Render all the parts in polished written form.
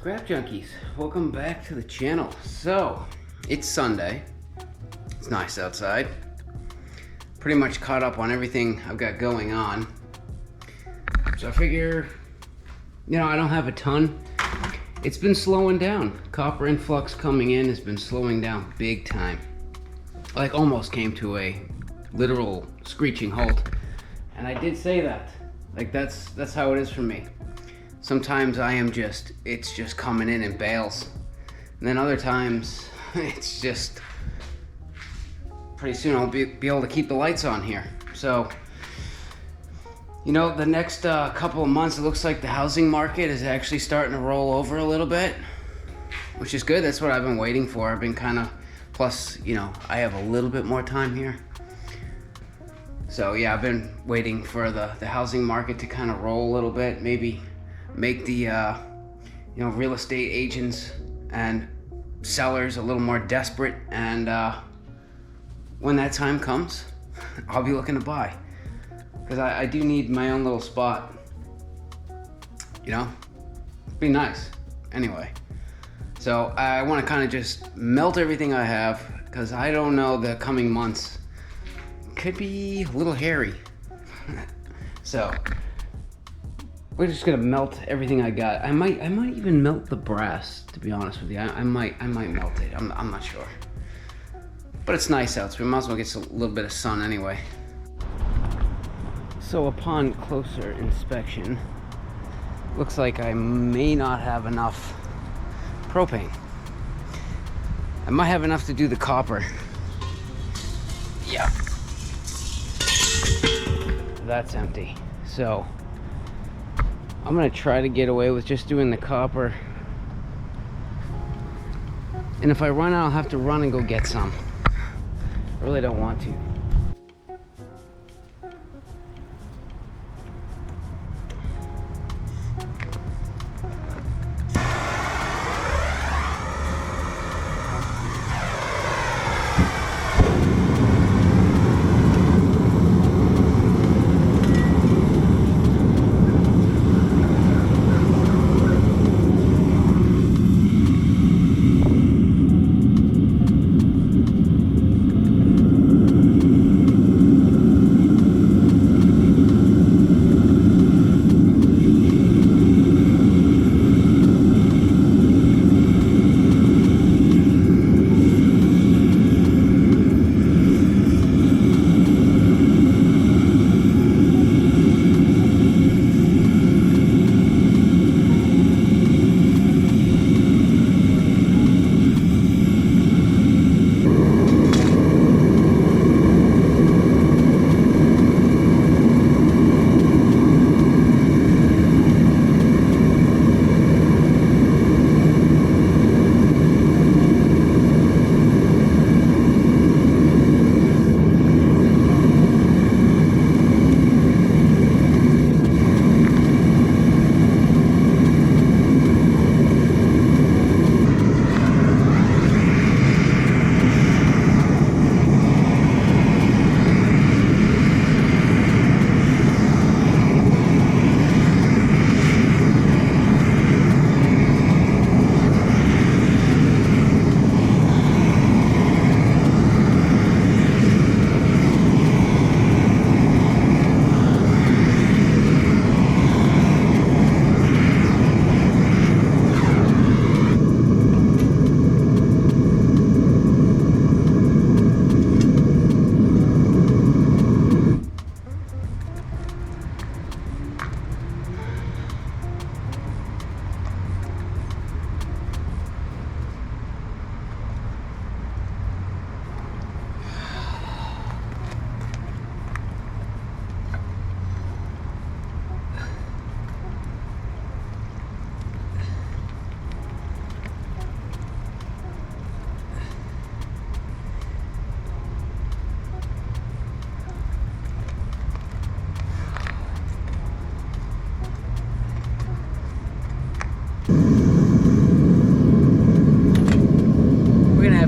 Scrap Junkies, welcome back to the channel. So, it's Sunday. It's nice outside. Pretty much caught up on everything I've got going on. So I figure, I don't have a ton. It's been slowing down. Copper influx coming in has been slowing down big time. Like almost came to a literal screeching halt. And I did say that. Like that's how it is for me. Sometimes it's just coming in bales. And then other times, it's just, pretty soon I'll be able to keep the lights on here. So, the next couple of months, it looks like the housing market is actually starting to roll over a little bit, which is good. That's what I've been waiting for. I've been plus, I have a little bit more time here. So yeah, I've been waiting for the housing market to kind of roll a little bit, maybe make the real estate agents and sellers a little more desperate, and when that time comes, I'll be looking to buy, because I do need my own little spot. It'd be nice. Anyway, so I want to kind of just melt everything I have, because I don't know, the coming months could be a little hairy. So we're just gonna melt everything I got. I might even melt the brass, to be honest with you. I might melt it. I'm not sure. But it's nice out, so we might as well get a little bit of sun anyway. So upon closer inspection, looks like I may not have enough propane. I might have enough to do the copper. Yeah. That's empty. So I'm gonna try to get away with just doing the copper, and if I run out, I'll have to run and go get some. I really don't want to.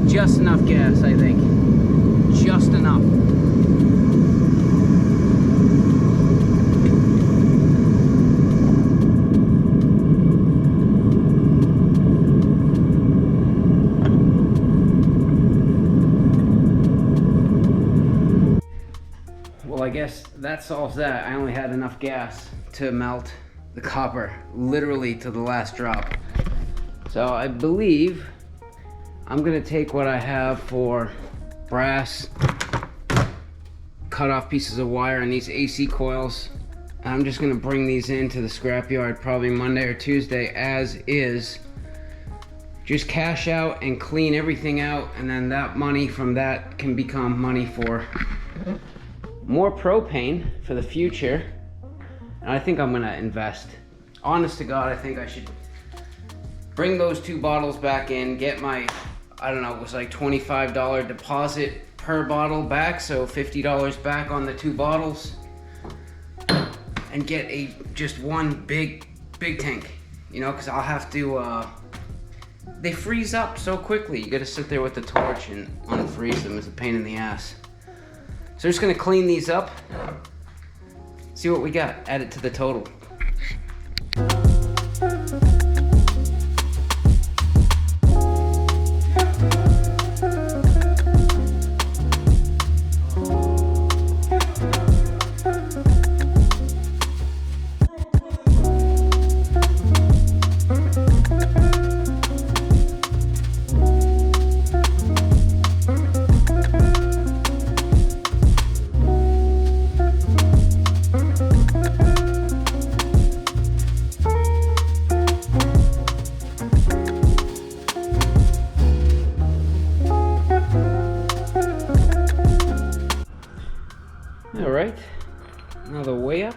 Just enough gas, I think. Just enough. that solves that. I only had enough gas to melt the copper literally to the last drop. So I believe I'm gonna take what I have for brass, cut off pieces of wire and these AC coils. I'm just gonna bring these into the scrapyard probably Monday or Tuesday as is. Just cash out and clean everything out, and then that money from that can become money for more propane for the future. And I think I'm gonna invest. Honest to God, I think I should bring those 2 bottles back in, get my, I don't know, it was like $25 deposit per bottle back, so $50 back on the 2 bottles, and get just one big tank, you know, because I'll have to, they freeze up so quickly. You gotta sit there with the torch and unfreeze them. It's a pain in the ass. So just gonna clean these up, see what we got, add it to the total. All right, now the way up.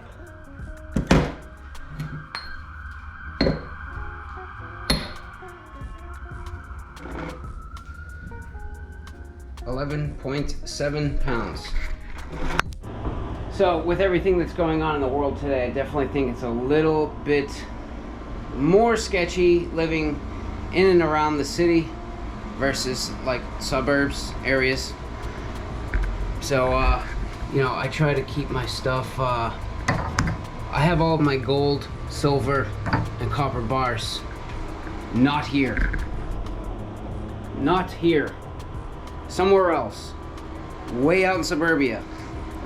£11.7. So with everything that's going on in the world today, I definitely think it's a little bit more sketchy living in and around the city versus like suburbs areas. So you know, I try to keep my stuff, I have all of my gold, silver, and copper bars. Not here. Not here. Somewhere else. Way out in suburbia,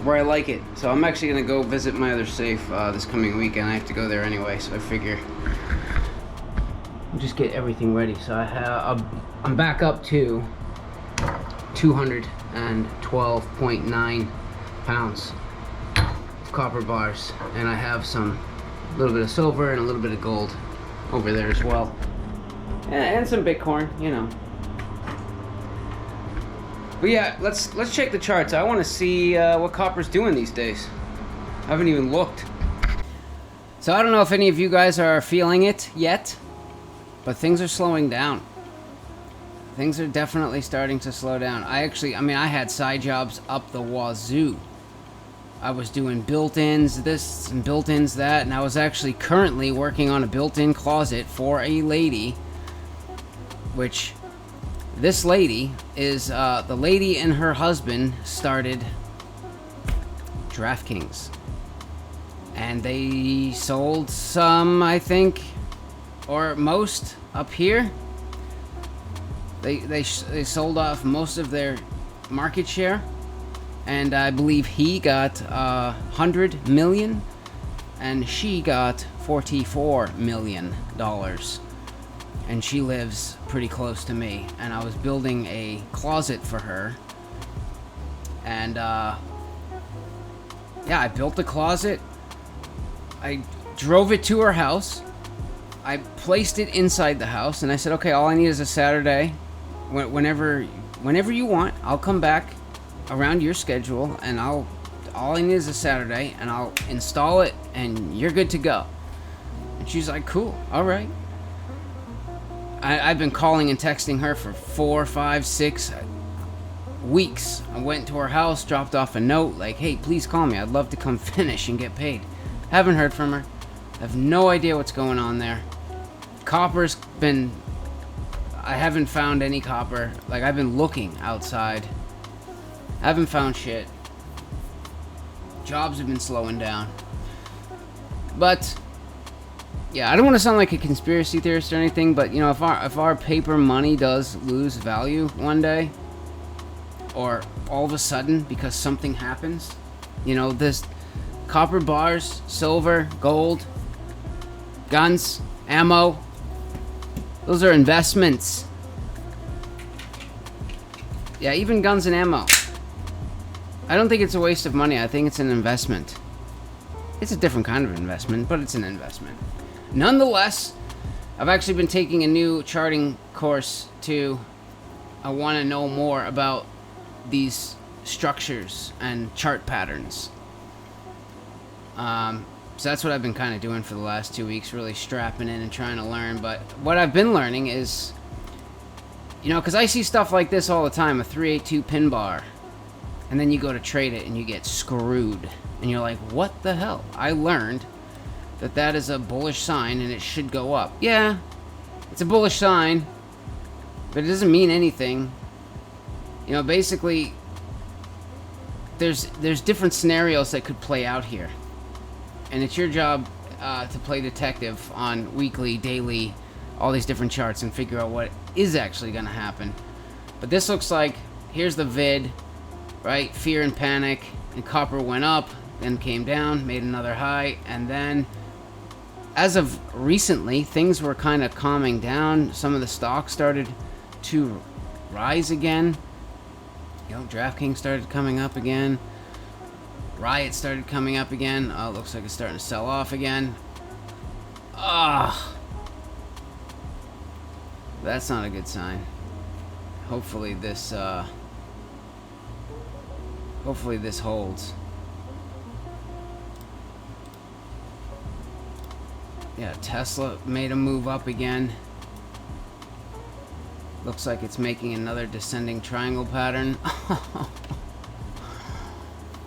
where I like it. So I'm actually gonna go visit my other safe this coming weekend. I have to go there anyway, so I figure just get everything ready. So I'm back up to 212.9 pounds of copper bars, and I have a little bit of silver and a little bit of gold over there as well, and some Bitcoin, you know. But yeah, let's check the charts. I want to see what copper's doing these days. I haven't even looked. So I don't know if any of you guys are feeling it yet, but things are slowing down. Things are definitely starting to slow down. I had side jobs up the wazoo. I was doing built-ins this and built-ins that, and I was actually currently working on a built-in closet for a lady, which this lady is, the lady and her husband started DraftKings. And they sold some, I think, or most up here. They sold off most of their market share. And I believe he got 100 million and she got $44 million. And she lives pretty close to me, and I was building a closet for her. And yeah, I built the closet. I drove it to her house. I placed it inside the house, and I said, okay, all I need is a Saturday. Whenever you want, I'll come back around your schedule, and all I need is a Saturday, and I'll install it, and you're good to go. And she's like, cool, all right. I've been calling and texting her for 4, 5, 6 weeks. I went to her house, dropped off a note like, hey, please call me. I'd love to come finish and get paid. Haven't heard from her. I have no idea what's going on there. Copper's been... I haven't found any copper. Like, I've been looking outside. I haven't found shit. Jobs have been slowing down. But... yeah, I don't want to sound like a conspiracy theorist or anything, but, you know, if our paper money does lose value one day, or all of a sudden because something happens, you know, copper bars, silver, gold, guns, ammo. Those are investments. Yeah, even guns and ammo. I don't think it's a waste of money. I think it's an investment. It's a different kind of investment, but it's an investment. Nonetheless, I've actually been taking a new charting course to... I want to know more about these structures and chart patterns. So that's what I've been kind of doing for the last 2 weeks, really strapping in and trying to learn. But what I've been learning is, you know, because I see stuff like this all the time, a 382 pin bar, and then you go to trade it and you get screwed. And you're like, what the hell? I learned that that is a bullish sign and it should go up. Yeah, it's a bullish sign, but it doesn't mean anything. You know, basically, there's different scenarios that could play out here. And it's your job to play detective on weekly, daily, all these different charts and figure out what is actually going to happen. But this looks like, here's the vid, right? Fear and panic, and copper went up, then came down, made another high, and then as of recently, things were kind of calming down. Some of the stocks started to rise again. You know, DraftKings started coming up again. Riot started coming up again. Oh, looks like it's starting to sell off again. Ah, that's not a good sign. Hopefully this holds. Yeah, Tesla made a move up again. Looks like it's making another descending triangle pattern.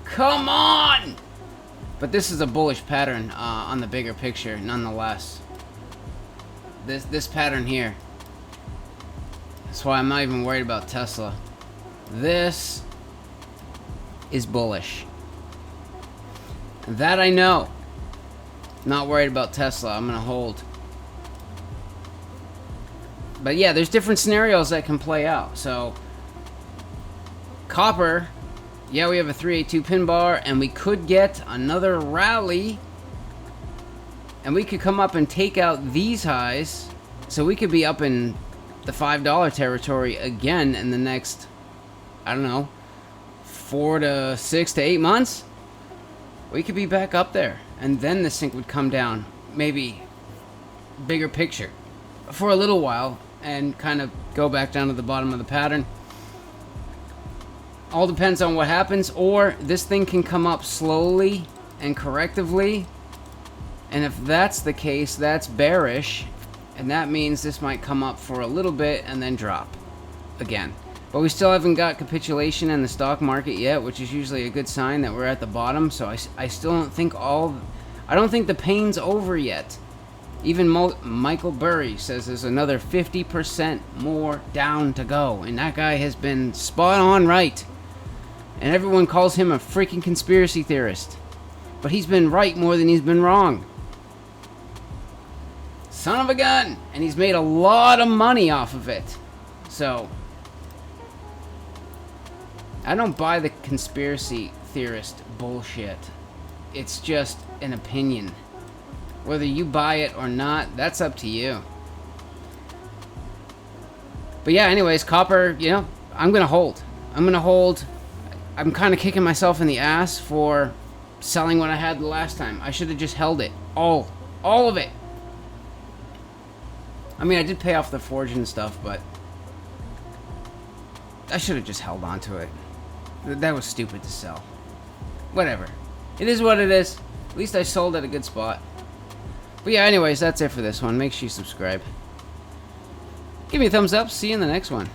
Come on! But this is a bullish pattern on the bigger picture, nonetheless. This pattern here. That's why I'm not even worried about Tesla. This is bullish. That I know. Not worried about Tesla. I'm gonna hold. But yeah, there's different scenarios that can play out. So, copper, yeah, we have a 382 pin bar, and we could get another rally, and we could come up and take out these highs, so we could be up in the $5 territory again in the next, I don't know, 4 to 6 to 8 months. We could be back up there, and then the sync would come down, maybe bigger picture, for a little while, and kind of go back down to the bottom of the pattern. All depends on what happens, or this thing can come up slowly and correctively, and if that's the case, that's bearish, and that means this might come up for a little bit and then drop again. But we still haven't got capitulation in the stock market yet, which is usually a good sign that we're at the bottom. So I still don't think I don't think the pain's over yet. Even Michael Burry says there's another 50% more down to go, and that guy has been spot on right. And everyone calls him a freaking conspiracy theorist, but he's been right more than he's been wrong. Son of a gun, and he's made a lot of money off of it. So I don't buy the conspiracy theorist bullshit. It's just an opinion. Whether you buy it or not, that's up to you. But yeah, anyways, copper, you know, I'm going to hold. I'm kind of kicking myself in the ass for selling what I had the last time. I should have just held it. All of it. I mean, I did pay off the forge and stuff, but I should have just held on to it. That was stupid to sell. Whatever. It is what it is. At least I sold at a good spot. But yeah, anyways, that's it for this one. Make sure you subscribe. Give me a thumbs up. See you in the next one.